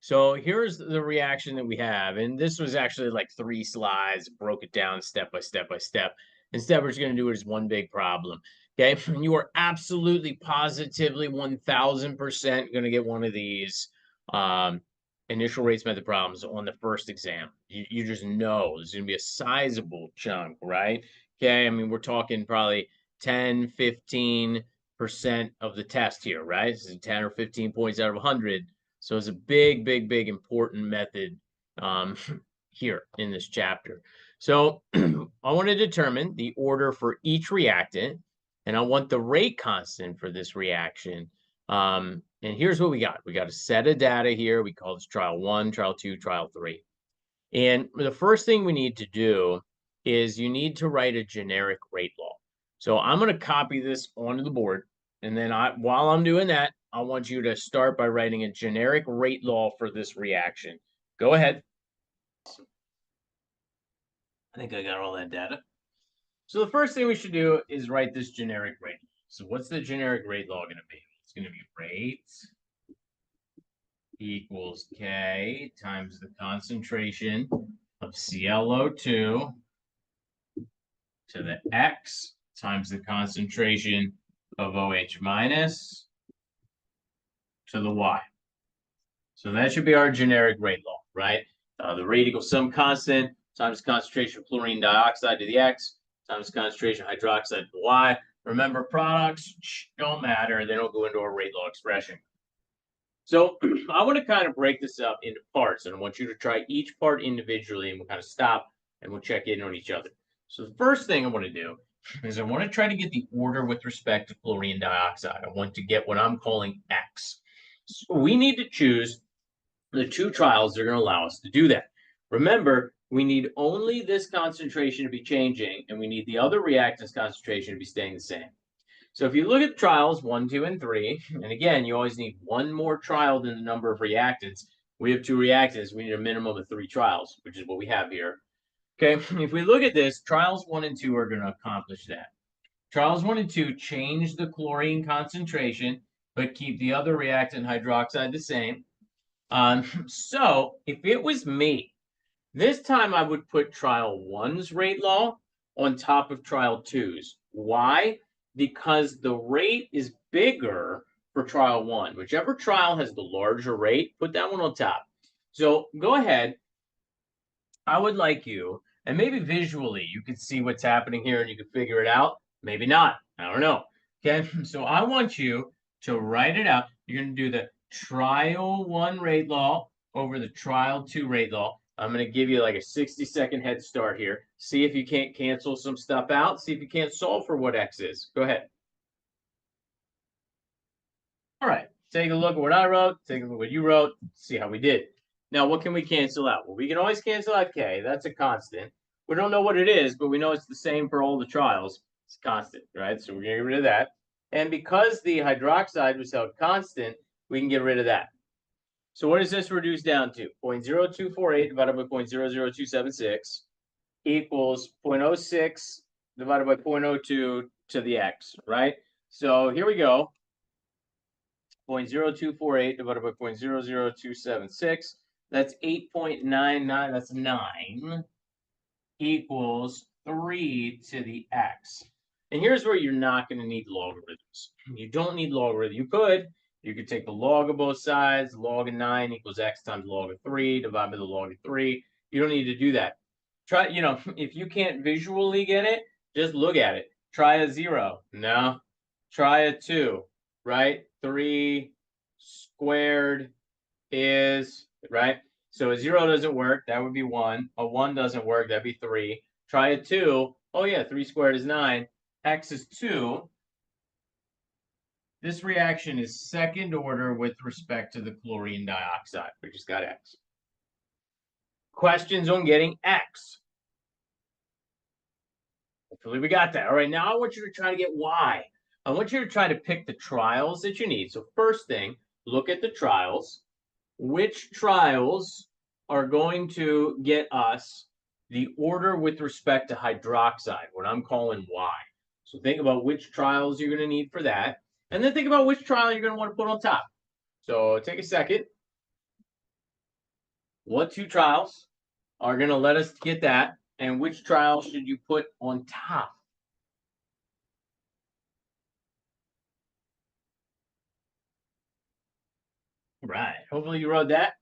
So here's the reaction that we have. And this was actually like 3 slides, broke it down step by step by step. Instead, we're just going to do it as one big problem. Okay. And you are absolutely positively 1000% going to get one of these um, initial rates method problems on the first exam. You just know there's going to be a sizable chunk, right? Okay. I mean, we're talking probably 10, 15% of the test here, right? This is 10 or 15 points out of 100. So it's a big, big, big important method um, here in this chapter. So I want to determine the order for each reactant, and I want the rate constant for this reaction. And here's what we got. We got a set of data here. We call this trial 1, trial 2, trial 3. And the first thing we need to do is you need to write a generic rate law. So I'm going to copy this onto the board. And then while I'm doing that, I want you to start by writing a generic rate law for this reaction. Go ahead. I think I got all that data. So the first thing we should do is write this generic rate. So what's the generic rate law going to be? It's going to be rate equals K times the concentration of ClO2 to the X times the concentration of OH minus to the Y. So that should be our generic rate law, right? The rate equals some constant times concentration of fluorine dioxide to the X times concentration of hydroxide to the Y. Remember, products don't matter. They don't go into a rate law expression. So I want to kind of break this up into parts, and I want you to try each part individually, and we'll kind of stop and we'll check in on each other. So the first thing I want to do is I want to try to get the order with respect to fluorine dioxide. I want to get what I'm calling X. So we need to choose the 2 trials that are going to allow us to do that. Remember, we need only this concentration to be changing, and we need the other reactants concentration to be staying the same. So if you look at trials 1, 2, and 3, and again, you always need one more trial than the number of reactants. We have 2 reactants. We need a minimum of 3 trials, which is what we have here. Okay, if we look at this, trials 1 and 2 are going to accomplish that. Trials 1 and 2 change the chlorine concentration, but keep the other reactant hydroxide the same. So if it was me, this time I would put trial 1's rate law on top of trial 2's. Why? Because the rate is bigger for trial 1. Whichever trial has the larger rate, put that one on top. So go ahead. I would like you, and maybe visually you could see what's happening here and you could figure it out. Maybe not. I don't know. Okay. So I want you to write it out. You're going to do the trial 1 rate law over the trial 2 rate law. I'm going to give you like a 60-second head start here. See if you can't cancel some stuff out. See if you can't solve for what X is. Go ahead. All right. Take a look at what I wrote. Take a look at what you wrote. See how we did. Now, what can we cancel out? Well, we can always cancel out K. That's a constant. We don't know what it is, but we know it's the same for all the trials. It's constant, right? So we're going to get rid of that. And because the hydroxide was held constant, we can get rid of that. So what does this reduce down to? 0.0248 divided by 0.00276 equals 0.06 divided by 0.02 to the X, right? So here we go. 0.0248 divided by 0.00276. That's 8.99. That's 9 equals 3 to the X. And here's where you're not going to need logarithms. You don't need logarithms. You could take the log of both sides. Log of 9 equals X times log of 3 divided by the log of 3. You don't need to do that. Try, if you can't visually get it, just look at it. Try a 0. No. Try a 2, right? 3 squared is, right? So a 0 doesn't work. That would be 1. A 1 doesn't work. That'd be 3. Try a 2. Oh, yeah, 3 squared is 9. X is 2. This reaction is second order with respect to the chlorine dioxide. We just got X. Questions on getting X. Hopefully we got that. All right, now I want you to try to get Y. I want you to try to pick the trials that you need. So first thing, look at the trials. Which trials are going to get us the order with respect to hydroxide, what I'm calling Y. So think about which trials you're going to need for that. And then think about which trial you're going to want to put on top. So take a second. what two trials are going to let us get that, and which trial should you put on top? Right. Hopefully you wrote that.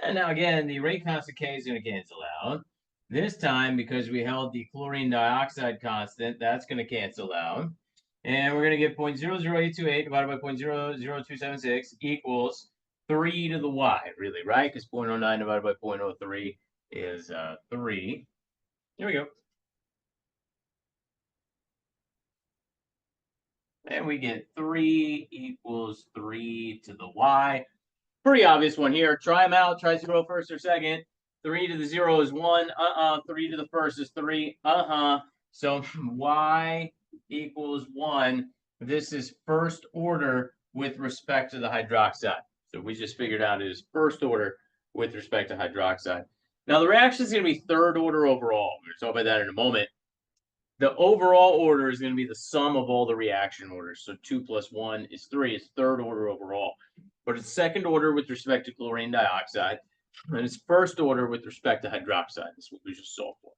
And now again, the rate constant K is going to cancel out. This time, because we held the chlorine dioxide constant, that's going to cancel out. And we're going to get 0.00828 divided by 0.00276 equals 3 to the y, really, right? Because 0.09 divided by 0.03 is 3. Here we go. And we get 3 equals 3 to the y. Pretty obvious one here. Try them out. Try 0 first or second. 3 to the 0 is 1. 3 to the first is 3. So y equals 1. This is first order with respect to the hydroxide. So we just figured out it is first order with respect to hydroxide. Now the reaction is going to be third order overall. We're going to talk about that in a moment. The overall order is going to be the sum of all the reaction orders. So 2 plus 1 is 3. It's third order overall. But it's second order with respect to chlorine dioxide. And it's first order with respect to hydroxide. That's what we just solved for.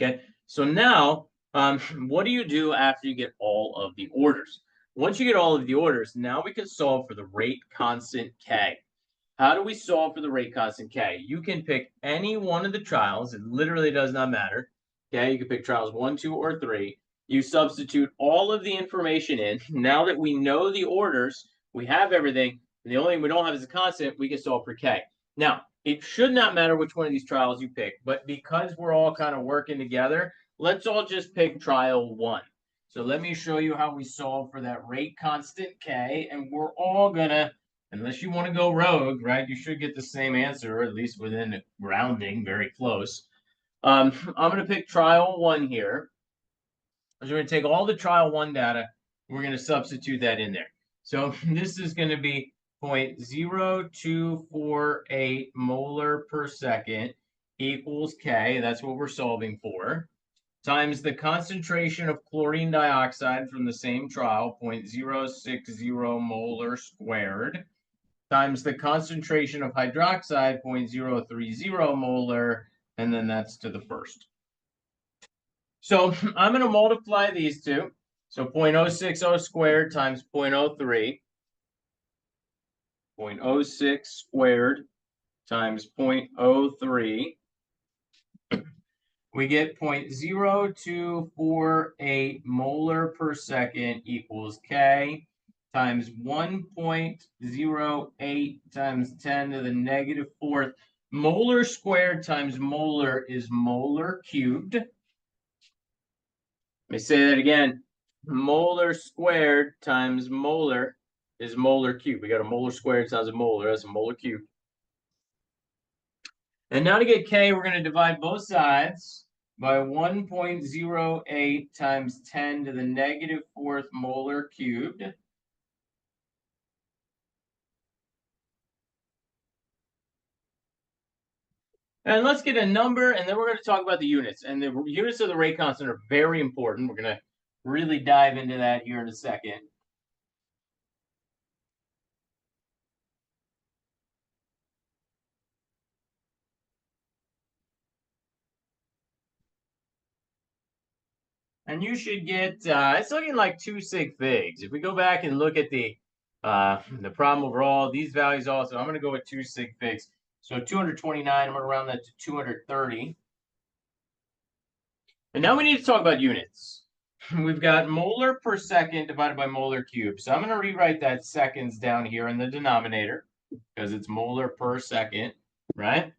Okay, so now what do you do after you get all of the orders? Once you get all of the orders, now we can solve for the rate constant K. How do we solve for the rate constant K? You can pick any one of the trials. It literally does not matter. Okay, you can pick trials 1, 2, or 3. You substitute all of the information in. Now that we know the orders, we have everything. The only thing we don't have is a constant. We can solve for K. Now, it should not matter which one of these trials you pick, but because we're all kind of working together, let's all just pick trial 1. So let me show you how we solve for that rate constant K, and we're all gonna, unless you want to go rogue, right? You should get the same answer, or at least within rounding, very close. I'm going to pick trial 1 here. So we're going to take all the trial 1 data. We're going to substitute that in there. So this is going to be 0.0248 molar per second equals K. That's what we're solving for. Times the concentration of chlorine dioxide from the same trial, 0.060 molar squared, times the concentration of hydroxide, 0.030 molar, and then that's to the first. So I'm going to multiply these two. So 0.060 squared times 0.03. 0.06 squared times 0.03. We get 0.0248 molar per second equals K times 1.08 times 10 to the negative fourth. Molar squared times molar is molar cubed. Let me say that again. Molar squared times molar is molar cubed. We got a molar squared times a molar. That's a molar cubed. And now to get K, we're going to divide both sides by 1.08 times 10 to the negative fourth molar cubed. And let's get a number, and then we're going to talk about the units. And the units of the rate constant are very important. We're going to really dive into that here in a second. And you should get, it's looking like 2 sig figs. If we go back and look at the problem overall, these values also, I'm going to go with 2 sig figs. So 229, I'm going to round that to 230. And now we need to talk about units. We've got molar per second divided by molar cube. So I'm going to rewrite that seconds down here in the denominator because it's molar per second, right?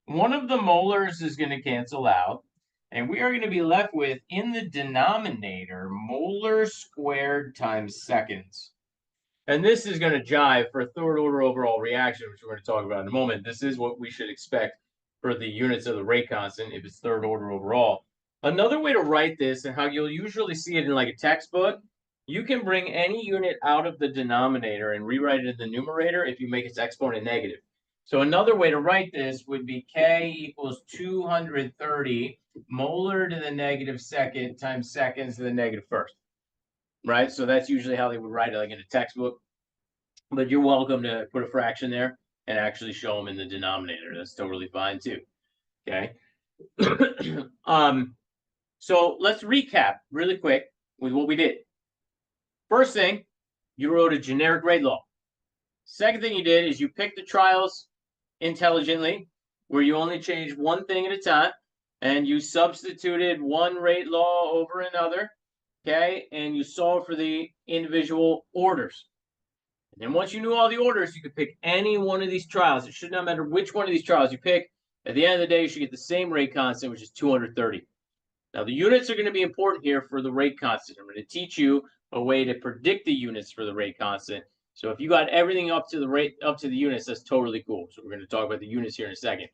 One of the molars is going to cancel out. And we are going to be left with, in the denominator, molar squared times seconds. And this is going to jive for a third order overall reaction, which we're going to talk about in a moment. This is what we should expect for the units of the rate constant if it's third order overall. Another way to write this, and how you'll usually see it in like a textbook, you can bring any unit out of the denominator and rewrite it in the numerator if you make its exponent negative. So another way to write this would be K equals 230 molar to the negative second times seconds to the negative first, right? So that's usually how they would write it, like in a textbook. But you're welcome to put a fraction there and actually show them in the denominator. That's totally fine too. Okay. So let's recap really quick with what we did. First thing, you wrote a generic rate law. Second thing you did is you picked the trials intelligently, where you only changed one thing at a time, and you substituted one rate law over another, okay, and you solved for the individual orders. And then once you knew all the orders, you could pick any one of these trials. It should not matter which one of these trials you pick. At the end of the day, you should get the same rate constant, which is 230. Now, the units are going to be important here for the rate constant. I'm going to teach you a way to predict the units for the rate constant. So if you got everything up to the units, that's totally cool. So we're going to talk about the units here in a second.